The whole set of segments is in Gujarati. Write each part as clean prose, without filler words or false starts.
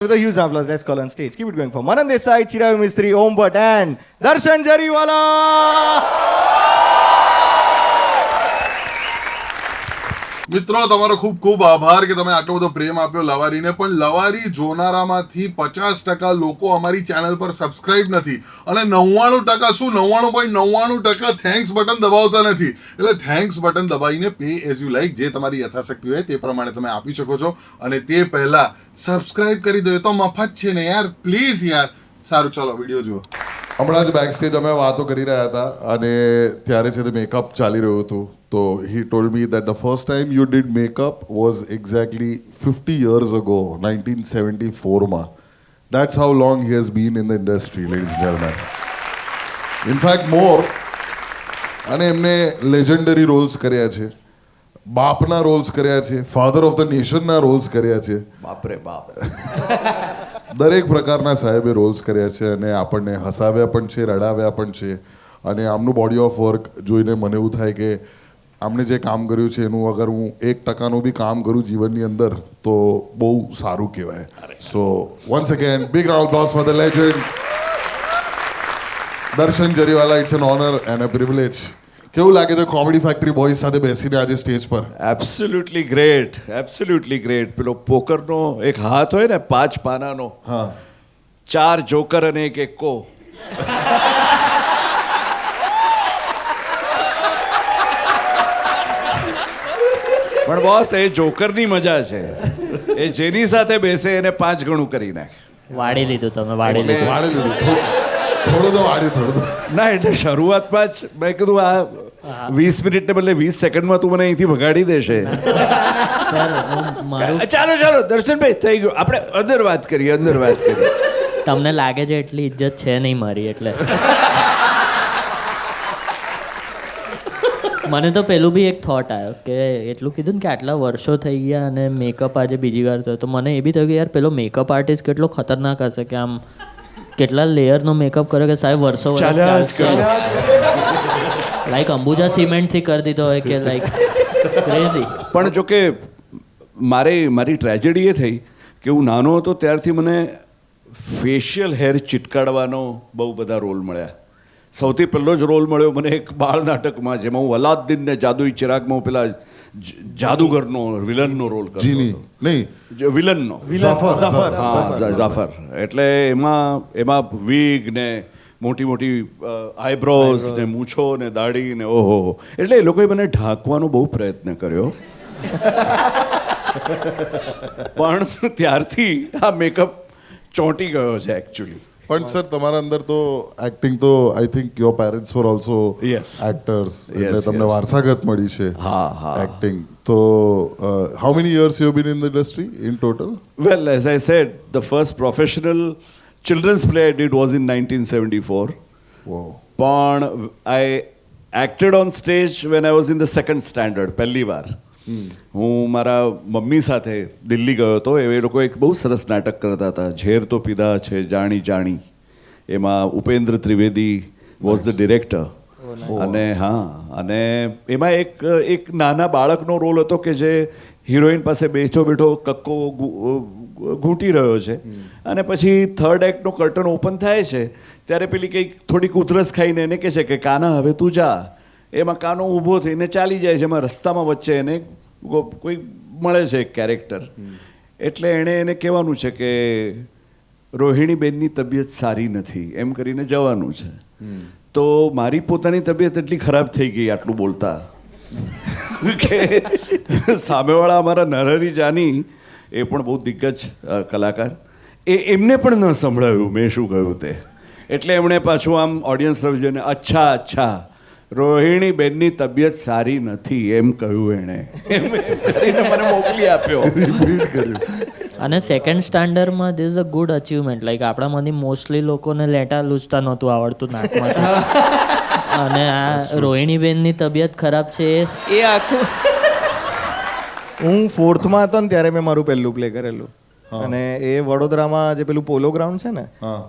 With a huge applause, let's call on stage. Keep it going for Manan Desai, Chirayu Mistry, Om Bhatt and Darshan Jariwala. મિત્રો તમારો ખૂબ ખૂબ આભાર કે તમે આટલો બધો પ્રેમ આપ્યો લવારીને. પણ લવારી જોનારામાંથી 50% લોકો અમારી ચેનલ પર સબસ્ક્રાઇબ નથી અને 99% શું 99.99% થેન્ક્સ બટન દબાવતા નથી. એટલે થેન્ક્સ બટન દબાવીને પે એઝ યુ લાઈક જે તમારી યથાશક્તિ હોય તે પ્રમાણે તમે આપી શકો છો. અને તે પહેલા સબસ્ક્રાઇબ કરી દો, તો મફત છે ને યાર, પ્લીઝ યાર. સારું, ચાલો વિડીયો જુઓ. હમણાં જ બેક સ્ટેજ અમે વાતો કરી રહ્યા હતા અને ત્યારે છે તે મેકઅપ ચાલી રહ્યું હતું. તો he told me that the first time you did makeup was exactly 50 years ago, 1974 માં. That's how long he has been in the industry, ladies and gentlemen. In fact, more. અને એમને લેજેન્ડરી રોલ્સ કર્યા છે, બાપના રોલ્સ કર્યા છે, ફાધર ઓફ ધ નેશનના રોલ્સ કર્યા છે. બાપરે બાપ. દરેક પ્રકારના સાહેબે રોલ્સ કર્યા છે અને આપણને હસાવ્યા પણ છે, રડાવ્યા પણ છે. અને આમનું બોડી ઓફ વર્ક જોઈને મને એવું થાય કે આમણે જે કામ કર્યું છે એનું અગર હું 1% બી કામ કરું જીવનની અંદર તો બહુ સારું કહેવાય. So once again big round of applause for the legend Darshan Jariwala. It's an honour and a privilege. કેવું લાગે છે કોમેડી ફેક્ટરી બોયઝ સાથે બેસીને આજે સ્ટેજ પર? Absolutely great, absolutely great. પેલો પોકરનો એક હાથ હોય ને 5 પાનાનો, હા, 4 જોકર અને એક એક્કો. પણ બોસ, એ જોકરની મજા છે. એ જેની સાથે બેસે એને 5 ગણું કરી નાખે. વાડી લીધું તમે, વાડી લીધું. વાળી લીધું. થોડું તો વાળી, થોડું તો. ના, એટલે શરૂઆતમાં જ મેં કીધું આ 20 મિનિટને બદલે 20 સેકન્ડમાં તું મને અહીંથી ભગાડી દેશે. સર મારું ચાલો ચાલો દર્શનભાઈ, થઈ ગયું. આપણે અંદર વાત કરીએ, અંદર વાત કરીએ. તમને લાગે છે એટલી ઇજ્જત છે નહીં મારી, એટલે મને તો પેલું બી એક થોટ આવ્યો કે એટલું કીધું ને કે આટલા વર્ષો થઈ ગયા અને મેકઅપ આજે બીજી વાર થયો, તો મને એ બી થયું કે યાર પેલો મેકઅપ આર્ટિસ્ટ કેટલો ખતરનાક હશે કે આમ કેટલા લેયરનો મેકઅપ કરે કે સાહેબ વર્ષો લાઈક અંબુજા સિમેન્ટથી કરી દીધો હોય કે લાઈક ક્રેઝી. પણ જો કે મારી ટ્રેજેડી એ થઈ કે હું નાનો હતો ત્યારથી મને ફેશિયલ હેર ચિટકાડવાનો બહુ બધા રોલ મળ્યા. સૌથી પહેલો જ રોલ મળ્યો મને એક બાળ નાટકમાં, જેમાં હું અલાદ્દીનને જાદુઈ ચિરાગમાં પેલા જાદુગરનો વિલનનો રોલ કર્યો. જીની નહીં, વિલનનો. ઝફર. હા, ઝાફર. એટલે એમાં વીગ ને મોટી મોટી આઈબ્રોઝ ને મૂછો ને દાઢી ને ઓહો. એટલે એ લોકોએ મને ઢાંકવાનો બહુ પ્રયત્ન કર્યો. પણ ત્યારથી આ મેકઅપ ચોંટી ગયો છે એકચ્યુઅલી. પણ સર તમારા અંદર તો એક્ટિંગ તો I think your parents var also Yes. Actors, એટલે Yes, તમને yes. વારસાગત મળી છે હા. એક્ટિંગ. તો how many years you bin in the industry in total? Well, as I said, the first professional children's play I did was in 1974. Wow. પણ I acted on stage when I was in the second standard, પહેલી વાર. હું મારા મમ્મી સાથે દિલ્હી ગયો હતો. એ લોકો એક બહુ સરસ નાટક કરતા હતા, ઝેર તો પીધા છે જાણી જાણી. એમાં Upendra Trivedi was the director. અને હા, અને એમાં એક નાના બાળકનો રોલ હતો કે જે હિરોઈન પાસે બેઠો બેઠો કક્કો ઘૂંટી રહ્યો છે. અને પછી થર્ડ એક્ટનો કર્ટન ઓપન થાય છે ત્યારે પેલી કંઈક થોડીક ઉધરસ ખાઈને એને કહે છે કે કાના હવે તું જા. એમાં કાનો ઊભો થઈને ચાલી જાય છે. એમાં રસ્તામાં વચ્ચે એને કોઈ મળે છે એક કેરેક્ટર. એટલે એણે એને કહેવાનું છે કે રોહિણીબેનની તબિયત સારી નથી એમ કરીને જવાનું છે. તો મારી પોતાની તબિયત એટલી ખરાબ થઈ ગઈ આટલું બોલતા કે સામેવાળા અમારા નરહરી જાની, એ પણ બહુ દિગ્ગજ કલાકાર, એમને પણ ન સંભળાયું મેં શું કહ્યું તે. એટલે એમણે પાછું આમ ઓડિયન્સ તરફ જોઈને અચ્છા રોહિણીબેનની તબિયત સારી નથી એમ કહ્યું એણે. એને મને મોકલી આપ્યો. અને સેકન્ડ સ્ટાન્ડર્ડમાં this a good achievement. Like આપણામાંથી મોસ્ટલી લોકોને લેટા લૂછતા નહોતું આવડતું નાકમાં. અને આ રોહિણીબેનની તબિયત ખરાબ છે એ આખું. હું 4th હતો ને ત્યારે મેં મારું પહેલું પ્લે કરેલું. અને એ વડોદરામાં જે પેલું પોલો ગ્રાઉન્ડ છે ને,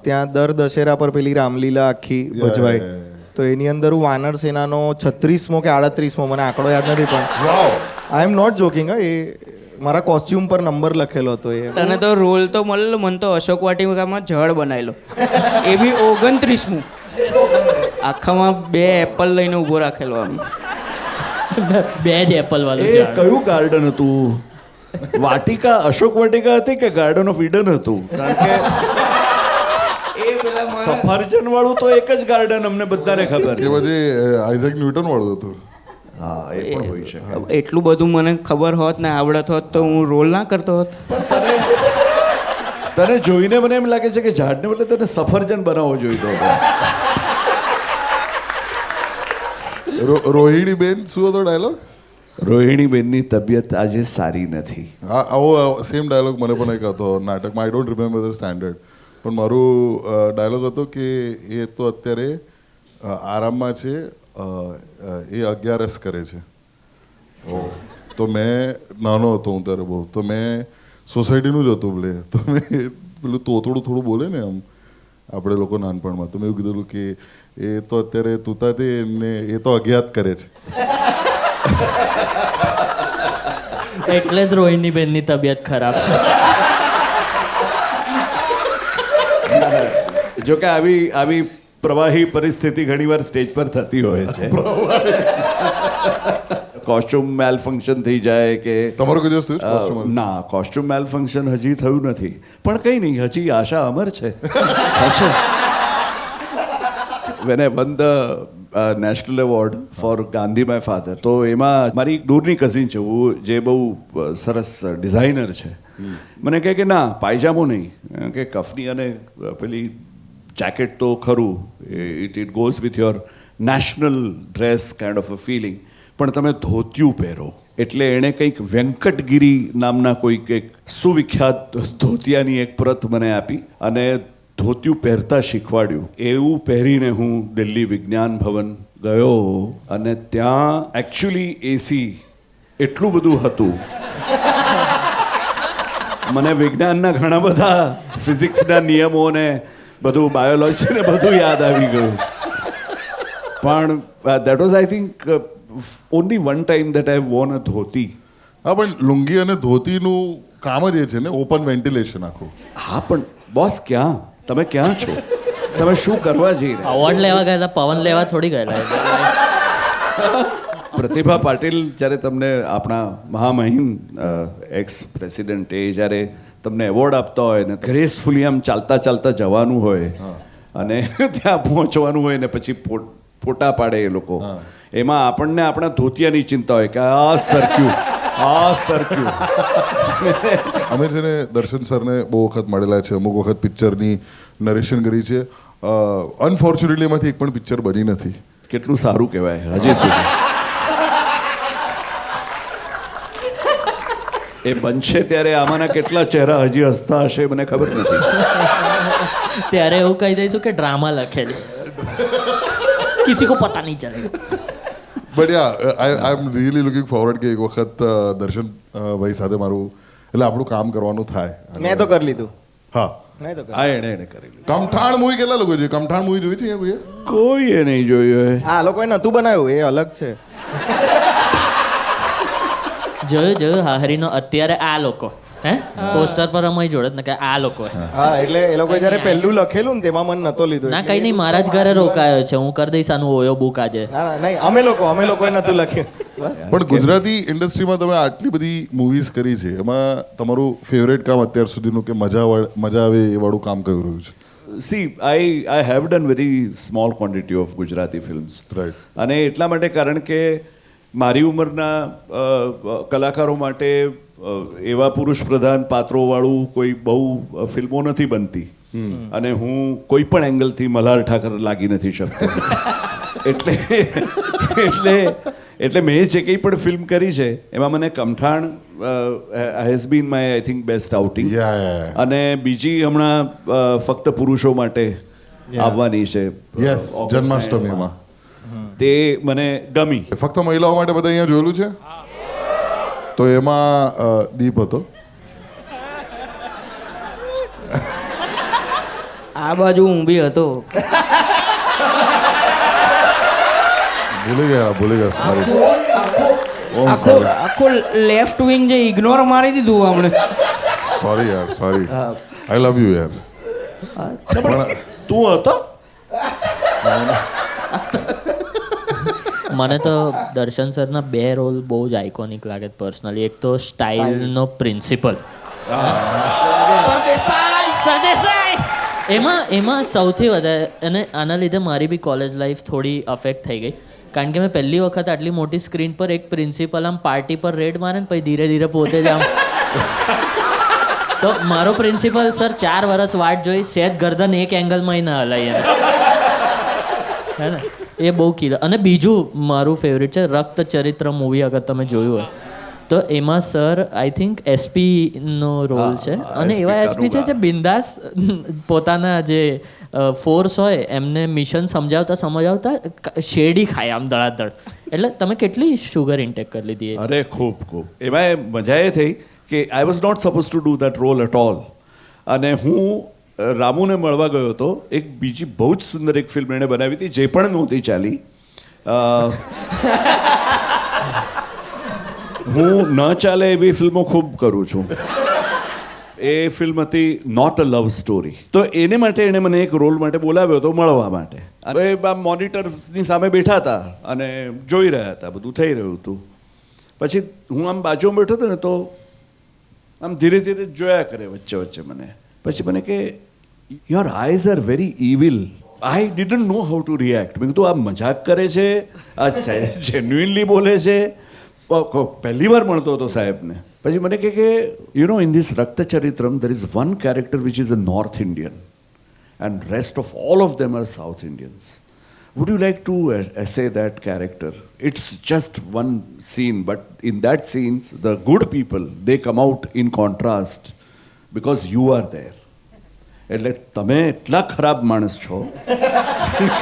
ત્યાં દર દશેરા પર પેલી રામલીલા આખી ભજવાય. તો એની અંદર હું વાનર સેનાનો 36મો કે 38મો, મને આંકડો યાદ નથી, પણ આઈ એમ નોટ જોકિંગ, એ મારા કોસ્ચ્યુમ પર નંબર લખેલો હતો એ. તને તો રોલ તો મળેલો, મને તો અશોક વાટિકામાં જળ બનાવેલો, એ બી 29મું. આખામાં 2 એપલ લઈને ઊભો રાખેલો આમ. 2 જ એપલ વાળું એ ઝાડ. કયું ગાર્ડન હતું? વાટિકા, અશોક વાટિકા હતી કે ગાર્ડન ઓફ ઈડન હતું? કારણ કે એ પેલા મને સફરજન વાળું તો એક જ ગાર્ડન અમને બધાને ખબર કે છે. પછી આઇઝેક ન્યૂટન વાળું હતું. હા, એ પણ હોઈ શકે. એટલું બધું મને ખબર હોત ને આવડત હોત તો હું રોલ ના કરતો હોત. તને જોઈને મને એમ લાગે છે કે ઝાડને બદલે તને સફરજન બનાવવો જોઈતો હતો. રોહિણી બેન શું હતો ડાયલોગ? રોહિણીબેનની તબિયત આજે સારી નથી. હા, આવો સેમ ડાયલોગ મને પણ એક હતો નાટકમાં. I don't remember the standard, પણ મારું ડાયલોગ હતો કે એ તો અત્યારે આરામમાં છે, એ 11 કરે છે. તો મેં નાનો હતો હું ત્યારે બહુ, તો મેં સોસાયટીનું જ હતું ભલે, તો મેં પેલું તોતડું થોડું બોલે ને આમ આપણે લોકો નાનપણમાં, તો મેં એવું કીધેલું કે એ તો અત્યારે તૂતા તે એમને એ તો અજ્ઞાત કરે છે. એટલે જ રોહિણી બેનની તબિયત ખરાબ છે. જો કે આવી પ્રવાહી પરિસ્થિતિ ઘણીવાર સ્ટેજ પર થતી હોય છે. કોસ્ટ્યુમ મેલ ફંક્શન થઈ જાય કે તમારું કોઈ દિવસ થયું છે costume? ના, કોસ્ટ્યુમ મેલ ફંક્શન હજી થયું નથી, પણ કંઈ નહીં, હજી આશા અમર છે. થશે. When I one the national award four Gandhi my father, તો એમાં મારી એક દૂરની કઝિન છે જે બહુ સરસ ડિઝાઇનર છે. મને કહે કે ના, પાયજામો નહીં, કે કફની અને પેલી જેકેટ તો ખરું, it goes with your national dress kind of a feeling, પણ તમે ધોતિયું પહેરો. એટલે એણે કંઈક વેંકટગીરી નામના કોઈક એક સુવિખ્યાત ધોતિયાની એક પ્રત મને આપી અને ધોતિયું પહેરતા શીખવાડ્યું. એવું પહેરીને હું દિલ્હી વિજ્ઞાન ભવન ગયો અને ત્યાં એકચ્યુઅલી એસી એટલું બધું હતું, મને વિજ્ઞાનના ઘણા બધા ફિઝિક્સના નિયમો ને બધું બાયોલોજી ને બધું યાદ આવી ગયું. પણ that was I think only one time that I won a dhoti. હા, પણ લુંગી અને ધોતીનું કામ જ એ છે ને, ઓપન વેન્ટિલેશન આખું. હા, પણ બોસ ક્યાં, તમે ક્યાં છો? તમે શું કરવા જઈ રહ્યા? અવોર્ડ લેવા ગયા હતા, પવન લેવા થોડી ગયેલા. પ્રતિભા પાટીલ જ્યારે તમને આપણા મહામહિમ એક્સ પ્રેસિડેન્ટ એ જ્યારે તમને એવોર્ડ આપતા હોય ને ગ્રેસફુલી આમ ચાલતા ચાલતા જવાનું હોય અને ત્યાં પહોંચવાનું હોય ને પછી ફોટા પાડે એ લોકો, એમાં આપણને આપણા ધોતિયાની ચિંતા હોય કે આ સરક્યું. અમે છે ને દર્શન સરને બહુ વખત મળેલા છે, અમુક વખત પિક્ચરની નરેશન કરી છે. અનફોર્ચ્યુનેટલી એમાંથી એક પણ પિક્ચર બની નથી. કેટલું સારું કહેવાય હજી સુધી. એ બનશે ત્યારે આમાંના કેટલા ચહેરા હજી હસતા હશે મને ખબર નથી. ત્યારે એવું કહી દઈશું કે ડ્રામા લખેલી, કિસી કો પતા નહીં ચલેગા. But yeah I am really looking forward કે એક વખત દર્શન ભાઈ સાથે મારું એટલે આપણું કામ કરવાનું થાય. મેં તો કરી લીધું. હા, મેં તો કરી. આ એણે કરેલું. કમઠાણ મૂવી કેટલા લોકો છે? કમઠાણ મૂવી જોઈ છે કોઈએ? કોઈએ નહીં જોયું હોય. આ લોકોએ નહોતું બનાવ્યું, એ અલગ છે. જોયું હાહરીનો અત્યારે આ લોકો હે પોસ્ટર પર અમે જોડે ને કે આ લોકો હા, એટલે એ લોકોએ જ્યારે પહેલું લખેલું ને તેમાં મને નતો લીધું. ના કઈ નહીં, મારા જ ઘરે રોકાયો છે, હું કરી દઈશ આનું ઓયો બુક આજે. ના ના નહીં, અમે લોકોએ નતું લખ્યું. બસ. પણ ગુજરાતી ઇન્ડસ્ટ્રીમાં તમે આટલી બધી મૂવીઝ કરી છે, એમાં તમારું ફેવરેટ કામ અત્યાર સુધીનું કે મજા આવે એ વાળું કામ કયું રહ્યું છે? C I have done very small quantity of Gujarati films. Right. અને એટલા માટે કારણ કે મારી ઉંમરના કલાકારો માટે એવા પુરુષ પ્રધાન પાત્રોવાળું કોઈ બહુ ફિલ્મો નથી બનતી અને હું કોઈ પણ એંગલથી મલ્હાર ઠાકર લાગી નથી શકતો. એટલે મેં જે કંઈ પણ ફિલ્મ કરી છે એમાં મને Kamthaan has been my I think best outing. અને બીજી હમણાં ફક્ત પુરુષો માટે આવવાની છે યસ, જન્માષ્ટમીમાં. તે મને ગમી. ફક્ત મહિલાઓ માટે બધા અહીંયા જોયેલું છે? તો એમાં દીપ હતો. આ બાજુ હું બી હતો. ભૂલી ગયા sorry. આખો લેફ્ટ વિંગ જે ઇગ્નોર મારી દીધું હમણે. સોરી યાર સોરી આઈ લવ યુ યાર પણ તું હતો મને તો દર્શન સરના 2 રોલ બહુ જ આઇકોનિક લાગે પર્સનલી. એક તો સ્ટાઇલનો પ્રિન્સિપલ, એમાં સૌથી વધારે, અને આના લીધે મારી બી કોલેજ લાઈફ થોડી અફેક્ટ થઈ ગઈ, કારણ કે મેં પહેલી વખત આટલી મોટી સ્ક્રીન પર એક પ્રિન્સિપલ આમ પાર્ટી પર રેડ મારે ને પછી ધીરે ધીરે પોતે જ આમ તો મારો પ્રિન્સિપલ સર 4 વર્ષ વાટ જોઈ, સેજ ગરદન એક એંગલમાં ના હલાઈ એને, હે ને, એ બહુ કીધું. અને બીજું મારું ફેવરિટ છે રક્ત ચરિત્ર મૂવી, અગર તમે જોયું હોય તો એમાં સર આઈ થિંક એસપી નો રોલ છે, અને એવા એસપી છે જે બિંદાસ પોતાના જે ફોર્સ હોય એમને મિશન સમજાવતા શેરડી ખાય આમ ધડાધડ. એટલે તમે કેટલી શુગર ઇન્ટેક કરી લીધી? અરે ખૂબ એમાં મજા એ થઈ કે I was not suppose to do that role at all. અને હું રામુને મળવા ગયો હતો. એક બીજી બહુ જ સુંદર એક ફિલ્મ એણે બનાવી હતી જે પણ નહોતી ચાલી. હું ન ચાલે એવી ફિલ્મો ખૂબ કરું છું. એ ફિલ્મ હતી નોટ અ લવ સ્ટોરી. તો એને માટે એણે મને એક રોલ માટે બોલાવ્યો હતો મળવા માટે. હવે આમ મોનિટરની સામે બેઠા હતા અને જોઈ રહ્યા હતા, બધું થઈ રહ્યું હતું. પછી હું આમ બાજુમાં બેઠો હતો ને તો આમ ધીરે ધીરે જોયા કરે વચ્ચે વચ્ચે મને. પછી મને કે your eyes are very evil. I didn't know how to react. મેં કીધું આ મજાક કરે છે, આ જેન્યુઇનલી બોલે છે. પહેલી વાર મળતો હતો સાહેબને. પછી મને કહે કે યુ નો ઇન ધીસ રક્તચરિત્રમ there is one character which is a North Indian and rest of all of them are South Indians. Would you like to essay that character? It's just one scene, but in that scene the good people they come out in contrast because you are there. એટલે તમે એટલા ખરાબ માણસ છો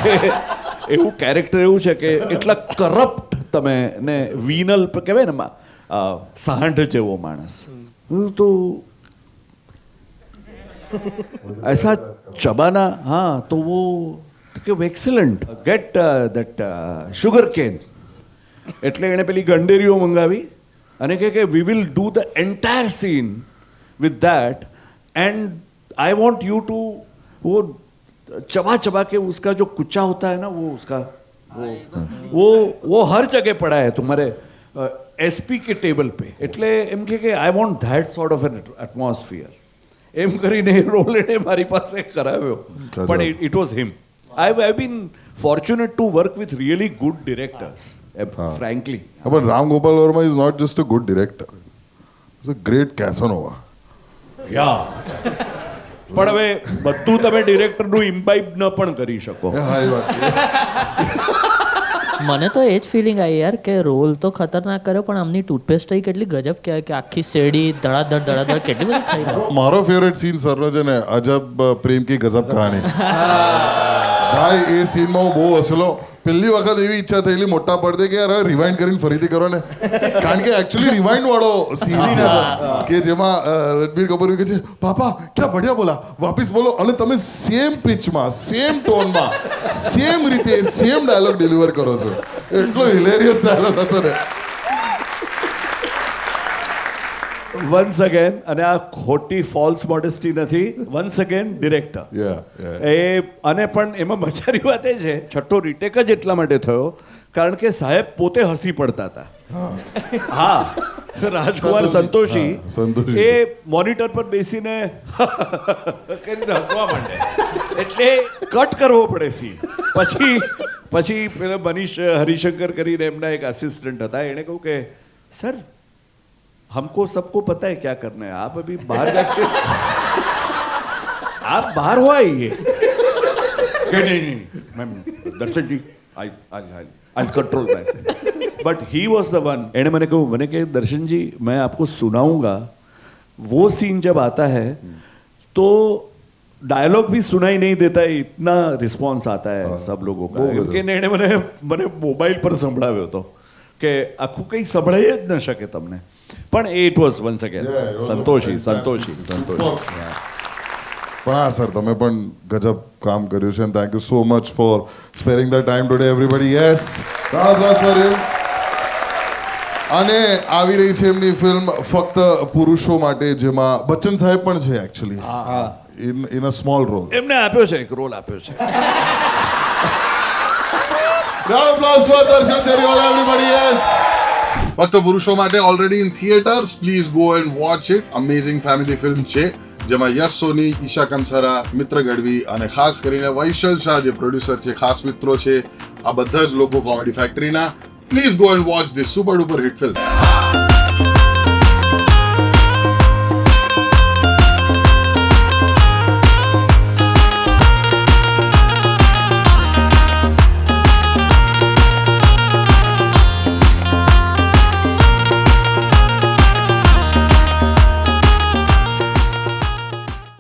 કે એવું કેરેક્ટર એવું છે કે એટલા કરપ્ટ તમે ને વિનલ કહેવાય ને સાંઢ જેવો માણસ. તો ऐसा चबाना, हाँ तो वो excellent get that sugar cane. એટલે એણે પેલી ગંડેરીઓ મંગાવી અને કે we will do the entire scene with that and I want you to वो चबा चबा के उसका जो कुचा होता है ना वो उसका वो हर जगह पड़ा है तुम्हारे एसपी के टेबल पे. એટલે એમ કે I want that sort of an atmosphere. એમ કરીને રોલ એને મારી પાસે કરાવ્યો. પણ it was him. I been fortunate to work with really good directors frankly. but Ram Gopal Verma is not just a good director, he's a great Casanova. યા પણ હવે બધું તમે ડિરેક્ટરનું ઇમ્બાઇબ ન પણ કરી શકો. હા એ વાત છે. મને તો એ જ ફિલિંગ આવી યાર કે રોલ તો ખતરનાક કર્યો પણ આમની ટૂથપેસ્ટ કેટલી ગજબ કહેવાય કે આખી શેરડી ધડાધડ કેટલી બધી ખાઈ ગઈ. મારો ફેવરેટ સીન સરનો છે ને અજબ પ્રેમ કી ગઝબ કહાની. ભાઈ એ સીનમાં હું બહુ હસલો. પહેલી વખત એવી ઈચ્છા થયેલી મોટા પડદે કે યાર રિવાઇન્ડ કરીને ફરીથી કરો ને, કારણ કે એકચ્યુઅલી રિવાઇન્ડ વાળો સીન છે કે જેમાં રણબીર કપૂર કહે છે પાપા ક્યાં બઢિયા બોલા, વાપિસ બોલો, અને તમે સેમ પિચમાં સેમ ટોનમાં સેમ રીતે સેમ ડાયલોગ ડિલિવર કરો છો. એટલો હિલેરિયસ ડાયલોગ હતો ને. વન્સ અગેન, અને આ ખોટી ફોલ્સ મોડેસ્ટી નથી, વન્સ અગેન ડિરેક્ટર. એ અને પણ એમાં મજાની વાત એ છે છઠ્ઠો રીટેક જ એટલા માટે થયો કારણ કે સાહેબ પોતે હસી પડતા હતા. હા, રાજકુમાર સંતોષી એ મોનિટર પર બેસીને કરીને હસવા માંડે એટલે કટ કરવો પડે સી. પછી પેલા મનીષ હરિશંકર કરીને એમના એક આસિસ્ટન્ટ હતા, એણે કહ્યું કે સર हमको सबको पता है क्या करना है, आप अभी बाहर जाके आप बाहर हो आइए. नहीं ma'am Darshan ji I control myself. But he was the one. एने मैंने कहा दर्शन जी मैं आपको सुनाऊंगा, वो सीन जब आता है तो डायलॉग भी सुनाई नहीं देता है, इतना रिस्पॉन्स आता है सब लोगों का. क्योंकि एने મને મોબાઈલ પર સંભળાવ્યો હતો કે આખું કંઈ સંભળાઈ જ ન શકે તમને. પણ it was once again Santoshi. પણ હા સર તમે પણ ગજબ કામ કર્યું છે, thank you so much for sparing the time today everybody. Yes, round of for you. અને આવી રહી છે એમની ફિલ્મ ફક્ત પુરુષો માટે, જેમાં બચ્ચન સાહેબ પણ છે actually in a small role. એમને આપ્યો છે, એક રોલ આપ્યો છે. Round of applause for Darshan Jariwala, everybody. Yes. ફક્ત પુરુષો માટે already in theatres. Please go and watch it. Amazing family film છે, જેમાં યશ સોની, ઈશા કંસારા, મિત્ર ગઢવી અને ખાસ કરીને વૈશલ શાહ જે પ્રોડ્યુસર છે, ખાસ મિત્રો છે. આ બધા જ લોકો કોમેડી ફેક્ટરીના. Please go and watch this super duper hit film.